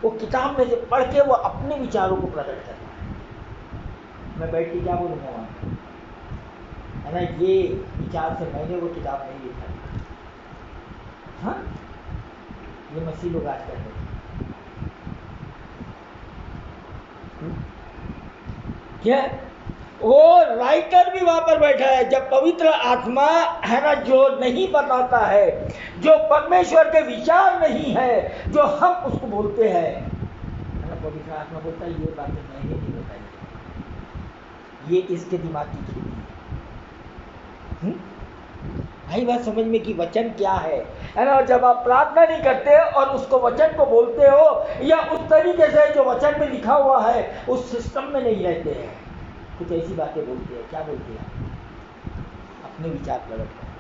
वो किताब में से पढ़ के वो अपने विचारों को प्रकट कर रहा है। मैं बैठ के क्या बोलूँगा वहाँ, है ना, ये विचार से मैंने वो किताब नहीं लिखा, हाँ? ये मसीह लोग आज करते हैं। क्या? वो राइटर भी वहां पर बैठा है। जब पवित्र आत्मा है ना जो नहीं बताता है, जो परमेश्वर के विचार नहीं है, जो हम उसको बोलते हैं, है ना, पवित्र आत्मा बोलता है ये बातें मैंने नहीं बताई, ये इसके दिमाग की खेती है। आई बात समझ में कि वचन क्या है ना। और जब आप प्रार्थना नहीं करते और उसको वचन को बोलते हो, या उस तरीके से जो वचन में लिखा हुआ है उस सिस्टम में नहीं रहते हैं, कुछ ऐसी बातें बोलते हैं। क्या बोलते हैं? अपने विचार प्रकट करते।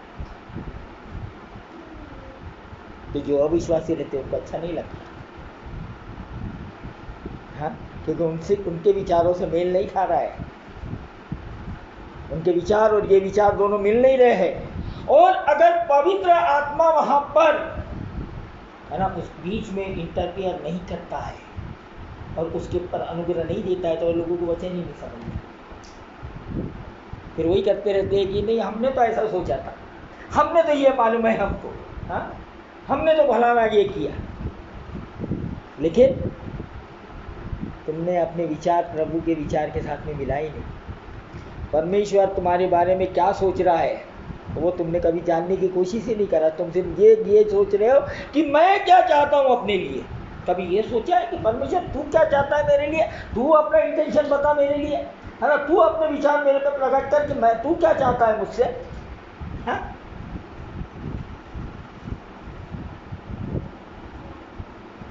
तो जो अविश्वासी रहते हैं उनको अच्छा नहीं लगता, हाँ, क्योंकि उनसे उनके विचारों से मेल नहीं खा रहा है। उनके विचार और ये विचार दोनों मिल नहीं रहे हैं। और अगर पवित्र आत्मा वहां पर है ना उस बीच में इंटरफियर नहीं करता है और उसके ऊपर अनुग्रह नहीं देता है, तो लोगों को वचन ही नहीं समझता। फिर वही करते रहते हैं कि नहीं हमने तो ऐसा सोचा था, हमने तो ये मालूम है हमको, हाँ, हमने तो भला ये किया। लेकिन तुमने अपने विचार प्रभु के विचार के साथ में मिला ही नहीं। परमेश्वर तुम्हारे बारे में क्या सोच रहा है वो तुमने कभी जानने की कोशिश ही नहीं करा। तुम सिर्फ ये सोच रहे हो कि मैं क्या चाहता हूँ अपने लिए, कभी ये सोचा है कि परमेश्वर तू क्या चाहता है मेरे लिए, तू अपना इंटेंशन बता मेरे लिए, है ना, तू अपने विचार मेरे पे प्रकट कर कि मैं तू क्या चाहता है मुझसे, हाँ?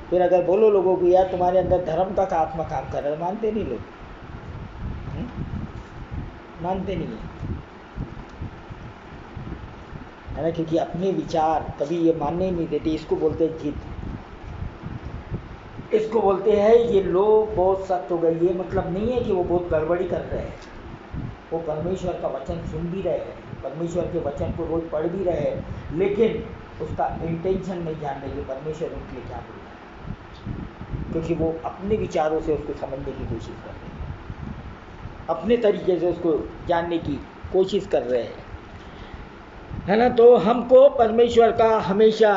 फिर अगर बोलो लोगों को यार तुम्हारे अंदर धर्म का आत्मा काम कर रहा है, मानते नहीं लोग, मानते नहीं है ना, क्योंकि अपने विचार कभी ये मानने ही नहीं देते। इसको बोलते हैं जिद, इसको बोलते हैं ये लोग बहुत सख्त हो गए। ये मतलब नहीं है कि वो बहुत गड़बड़ी कर रहे हैं, वो परमेश्वर का वचन सुन भी रहे हैं, परमेश्वर के वचन को रोज पढ़ भी रहे हैं, लेकिन उसका इंटेंशन नहीं जान रहे कि परमेश्वर उनके लिए क्या बोल रहा है, क्योंकि वो अपने विचारों से उसको समझने की कोशिश कर रहे हैं, अपने तरीके से उसको जानने की कोशिश कर रहे हैं, है ना। तो हमको परमेश्वर का हमेशा,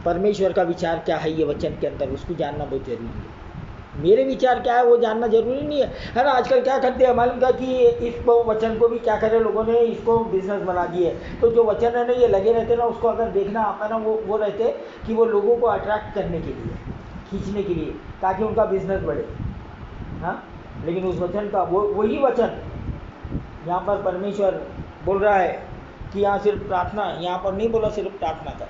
परमेश्वर का विचार क्या है ये वचन के अंदर, उसको जानना बहुत जरूरी है। मेरे विचार क्या है वो जानना जरूरी नहीं है ना। आजकल क्या करते हैं मालूम का कि इसको वचन को भी क्या करे लोगों ने, इसको बिजनेस बना दिए। तो जो वचन है ना ये लगे रहते ना, उसको अगर देखना आता ना वो रहते कि वो लोगों को अट्रैक्ट करने के लिए, खींचने के लिए, ताकि उनका बिजनेस बढ़े, हाँ। लेकिन उस वचन का वही वचन यहाँ पर परमेश्वर बोल रहा है कि यहाँ सिर्फ प्रार्थना, यहाँ पर नहीं बोला सिर्फ प्रार्थना कर।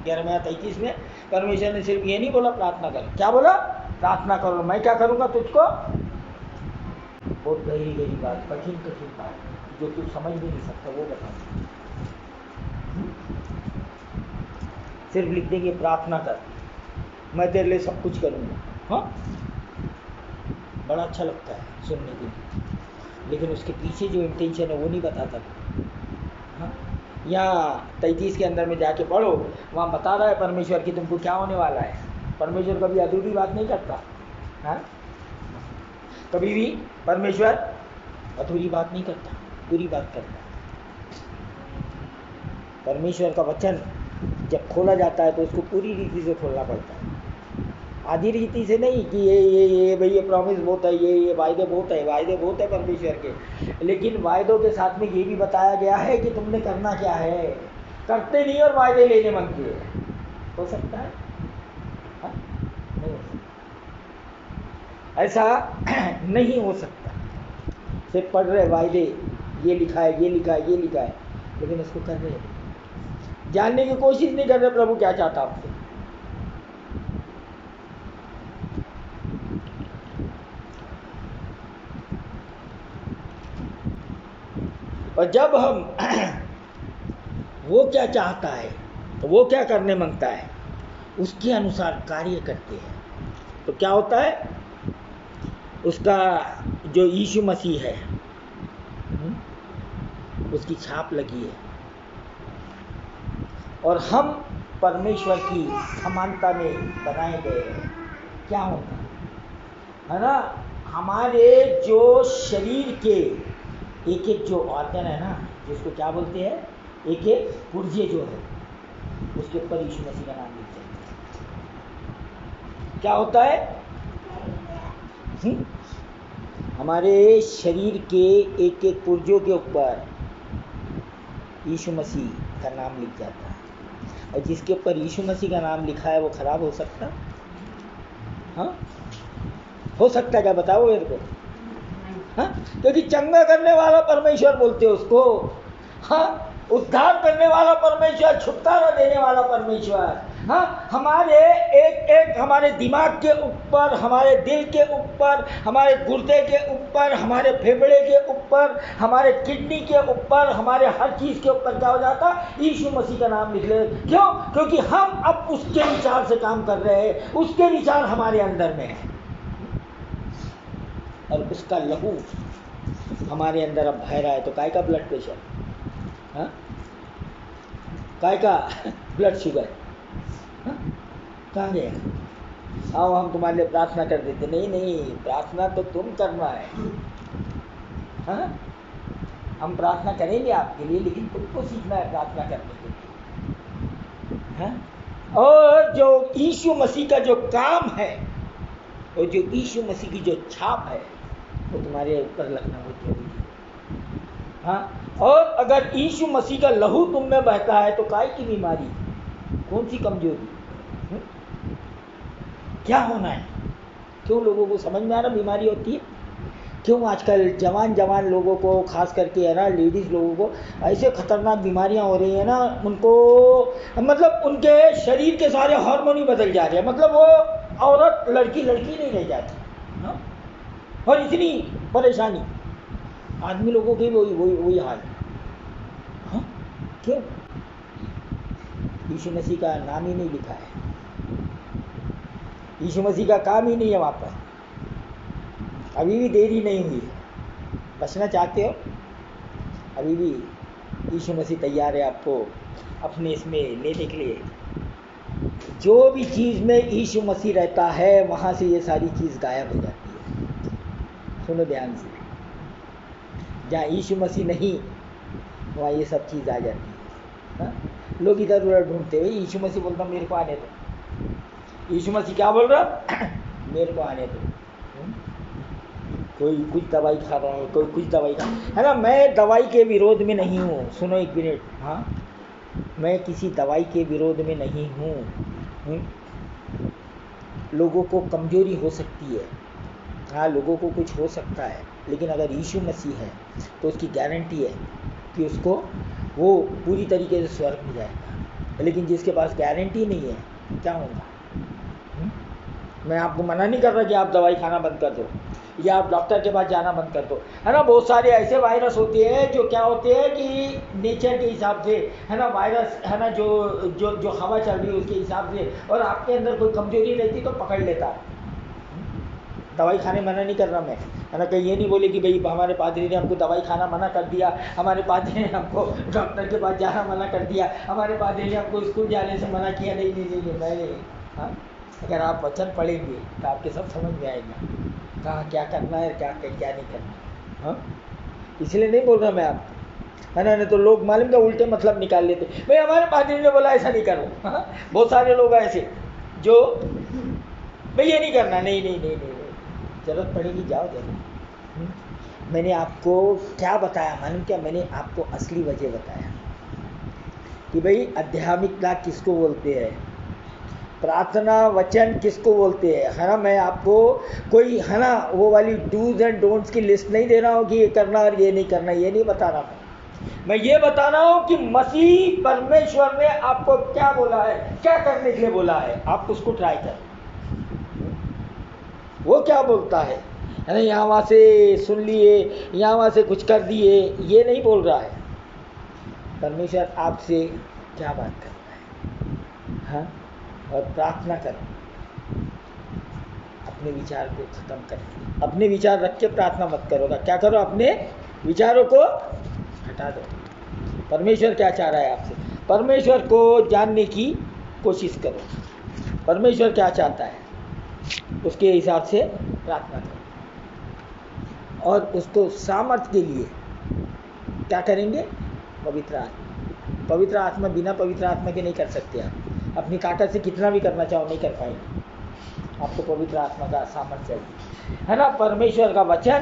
11:33 में परमेश्वर ने सिर्फ ये नहीं बोला प्रार्थना कर, क्या बोला, प्रार्थना करो, मैं क्या करूँगा तुझको, बहुत गहरी गहरी बात, कठिन कठिन बात जो तू समझ भी नहीं सकता वो बताऊँ। सिर्फ लिख देंगे प्रार्थना कर, मैं तेरे लिए सब कुछ करूँगा, हाँ, बड़ा अच्छा लगता है सुनने के लिए, लेकिन उसके पीछे जो इंटेंशन है वो नहीं बताता। हाँ, यहाँ 33 के अंदर में जाके पढ़ो, वहाँ बता रहा है परमेश्वर कि तुमको क्या होने वाला है। परमेश्वर कभी अधूरी बात नहीं करता, हाँ, कभी भी परमेश्वर अधूरी बात नहीं करता, पूरी बात करता। परमेश्वर का वचन जब खोला जाता है तो उसको पूरी रीति से खोलना पड़ता है, आधी रीति से नहीं कि ये भाई ये प्रॉमिस बहुत है, ये वायदे बहुत है, वायदे बहुत है परमेश्वर के, लेकिन वायदों के साथ में ये भी बताया गया है कि तुमने करना क्या है। करते नहीं और वायदे लेने मांगते हैं, हो सकता है, हाँ? नहीं हो सकता, ऐसा नहीं हो सकता। सिर्फ पढ़ रहे वायदे, ये लिखा है, ये लिखा है, ये लिखा है, लेकिन इसको कर रहे, जानने की कोशिश नहीं कर रहे प्रभु क्या चाहता आपसे। और जब हम वो क्या चाहता है तो वो क्या करने मांगता है उसके अनुसार कार्य करते हैं, तो क्या होता है, उसका जो यीशु मसीह है उसकी छाप लगी है, और हम परमेश्वर की समानता में बनाए गए हैं। क्या होगा, है ना, हमारे जो शरीर के एक एक जो ऑर्गन है ना, जिसको क्या बोलते हैं, एक एक पुर्जे जो है, उसके ऊपर यीशु मसीह का नाम लिखते हैं। क्या होता है, हमारे शरीर के एक एक पुर्जों के ऊपर यीशु मसीह का नाम लिख जाता है, और जिसके ऊपर यीशु मसीह का नाम लिखा है वो खराब हो सकता, हाँ, हो सकता है क्या, बताओ मेरे को, हाँ, क्योंकि चंगा करने वाला परमेश्वर बोलते हैं उसको, हाँ, उद्धार करने वाला परमेश्वर, छुटकारा देने वाला परमेश्वर, हाँ, हमारे एक एक हमारे दिमाग के ऊपर, हमारे दिल के ऊपर, हमारे गुर्दे के ऊपर, हमारे फेफड़े के ऊपर, हमारे किडनी के ऊपर, हमारे हर चीज़ के ऊपर क्या हो जाता, यीशु मसीह का नाम लिख ले। क्यों, क्योंकि हम अब उसके विचार से काम कर रहे हैं, उसके विचार हमारे अंदर में है, और उसका लहू हमारे अंदर अब बह रहा है। तो काय का ब्लड प्रेशर, हाँ, काय का ब्लड शुगर, हाँ, कहाँ गया, आओ हम तुम्हारे लिए प्रार्थना कर देते, नहीं नहीं, प्रार्थना तो तुम करना है, हाँ, हम प्रार्थना करेंगे आपके लिए, लेकिन तुमको सीखना है प्रार्थना करने के लिए, हाँ। और जो यीशु मसीह का जो काम है, और जो यीशु मसीह की जो छाप है, वो तुम्हारे ऊपर लगना बहुत जरूरी है, हाँ। और अगर यीशु मसीह का लहू तुम में बहता है तो काय की बीमारी, कौन सी कमजोरी, क्या होना है? क्यों लोगों को समझ में आ रहा बीमारी होती है? क्यों आजकल जवान लोगों को, खास करके है ना लेडीज़ लोगों को ऐसे खतरनाक बीमारियां हो रही हैं ना, उनको मतलब उनके शरीर के सारे हार्मोन ही बदल जा रहे हैं, मतलब वो औरत लड़की नहीं रह जाती हाँ? और इतनी परेशानी आदमी लोगों की वही हाल है हाँ? क्यों? यीशु मसीह का नाम ही नहीं लिखा है, यीशु मसीह का काम ही नहीं है वहाँ पर। अभी भी देरी नहीं हुई है, बचना चाहते हो अभी भी यीशु मसीह तैयार है आपको अपने इसमें लेने के लिए। जो भी चीज़ में यीशु मसीह रहता है वहाँ से ये सारी चीज़ गायब हो जाती है। सुनो ध्यान से, जहाँ यीशु मसीह नहीं वहाँ ये सब चीज़ आ जाती है हाँ? लोग इधर उधर ढूंढते हुए, यीशु मसीह बोलता मेरे को आने दो। यीशु मसीह क्या बोल रहा मेरे को आने दो। कोई कुछ दवाई खा रहा है, कोई कुछ दवाई खा है ना। मैं दवाई के विरोध में नहीं हूँ, सुनो एक मिनट हाँ, मैं किसी दवाई के विरोध में नहीं हूँ। लोगों को कमजोरी हो सकती है हाँ, लोगों को कुछ हो सकता है, लेकिन अगर यीशु मसीह है तो उसकी गारंटी है कि उसको वो पूरी तरीके से स्वर्ग में जाएगा। लेकिन जिसके पास गारंटी नहीं है क्या होगा? मैं आपको मना नहीं कर रहा कि आप दवाई खाना बंद कर दो या आप डॉक्टर के पास जाना बंद कर दो, है ना। बहुत सारे ऐसे वायरस होते हैं जो क्या होते हैं कि नेचर के हिसाब से, है ना, वायरस है ना, जो हवा चल रही है उसके हिसाब से, और आपके अंदर कोई कमजोरी रहती तो पकड़ लेता है। दवाई खाने मना नहीं कर रहा मैं, है ना। कहीं ये नहीं बोले कि भाई हमारे पादरी ने हमको दवाई खाना मना कर दिया, हमारे पादरी ने हमको डॉक्टर के पास जाना मना कर दिया, हमारे पादरी ने हमको स्कूल जाने से मना किया। नहीं मैं हाँ, अगर आप वचन पढ़ेंगे तो आपके सब समझ में आएगा कहाँ क्या करना है, क्या नहीं करना हाँ। इसलिए नहीं बोल रहा मैं आपको, है ना। नहीं तो लोग मालूम का उल्टे मतलब निकाल लेते, भाई हमारे पादरी ने बोला ऐसा नहीं करो हाँ? बहुत सारे लोग ऐसे जो भाई ये नहीं करना, नहीं, जरूरत पड़ेगी जाओ जरूर। मैंने आपको क्या बताया मालूम क्या? मैंने आपको असली वजह बताया कि भाई आध्यात्मिकता किसको बोलते हैं, प्रार्थना वचन किसको बोलते हैं, है ना। मैं आपको कोई, है ना, वो वाली डूज एंड डोंट्स की लिस्ट नहीं दे रहा हूँ कि ये करना और ये नहीं करना, ये नहीं बता रहा मैं ये बता रहा हूँ कि मसीह परमेश्वर ने आपको क्या बोला है, क्या करने के लिए बोला है, आप उसको ट्राई करें। वो क्या बोलता है ना, यहाँ वहाँ से सुन लिए, यहाँ वहाँ से कुछ कर दिए, ये नहीं बोल रहा है। परमेश्वर आपसे क्या बात कर रहा है हाँ? और प्रार्थना करो, अपने विचार को खत्म कर, अपने विचार रख के प्रार्थना मत करोगा। क्या करो, अपने विचारों को हटा दो। परमेश्वर क्या चाह रहा है आपसे, परमेश्वर को जानने की कोशिश करो, परमेश्वर क्या चाहता है उसके हिसाब से प्रार्थना करो। और उसको सामर्थ्य के लिए क्या करेंगे? पवित्र आत्मा। पवित्र आत्मा, बिना पवित्र आत्मा के नहीं कर सकते आप। अपनी ताकत से कितना भी करना चाहो नहीं कर पाएंगे, आपको पवित्र आत्मा का सामर्थ्य चाहिए, है ना। परमेश्वर का वचन,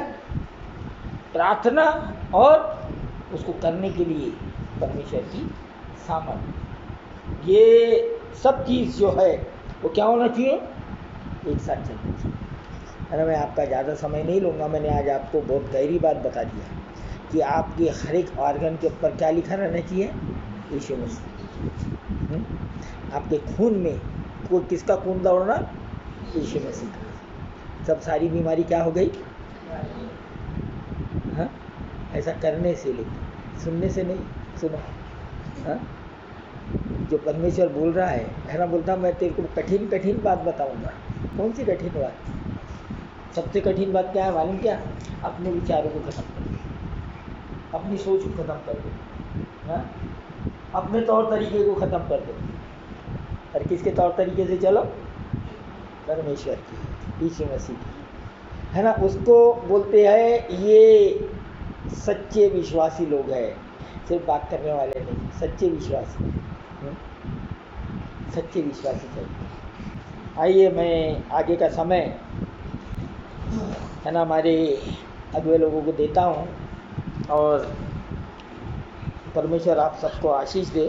प्रार्थना और उसको करने के लिए परमेश्वर की सामर्थ्य, ये सब चीज़ जो है वो क्या होना चाहिए? एक साथ चलना चाहिए, है ना। मैं आपका ज़्यादा समय नहीं लूँगा। मैंने आज आपको बहुत गहरी बात बता दिया कि आपके हर एक ऑर्गन के ऊपर क्या लिखा रहना चाहिए? यीशु मसीह। आपके खून में कोई किसका खून दौड़ना? यीशु मसीह का। सब सारी बीमारी क्या हो गई हाँ? ऐसा करने से, लेकिन सुनने से नहीं। सुनो हाँ? जो परमेश्वर बोल रहा है ना, बोलता मैं तेरे को कठिन बात बताऊंगा। कौन सी कठिन बात? सबसे कठिन बात क्या है मालूम क्या? अपने विचारों को खत्म कर दो, अपनी सोच को खत्म कर दो हाँ? अपने तौर तरीके को खत्म कर दो, और किसके तौर तरीके से चलो? परमेश्वर की, यीशु मसीह की, है ना। उसको बोलते हैं ये सच्चे विश्वासी लोग हैं, सिर्फ बात करने वाले नहीं, सच्चे विश्वासी, सच्चे विश्वासी चाहिए। आइए मैं आगे का समय, है ना, हमारे अगुए लोगों को देता हूँ, और परमेश्वर आप सबको आशीष दे।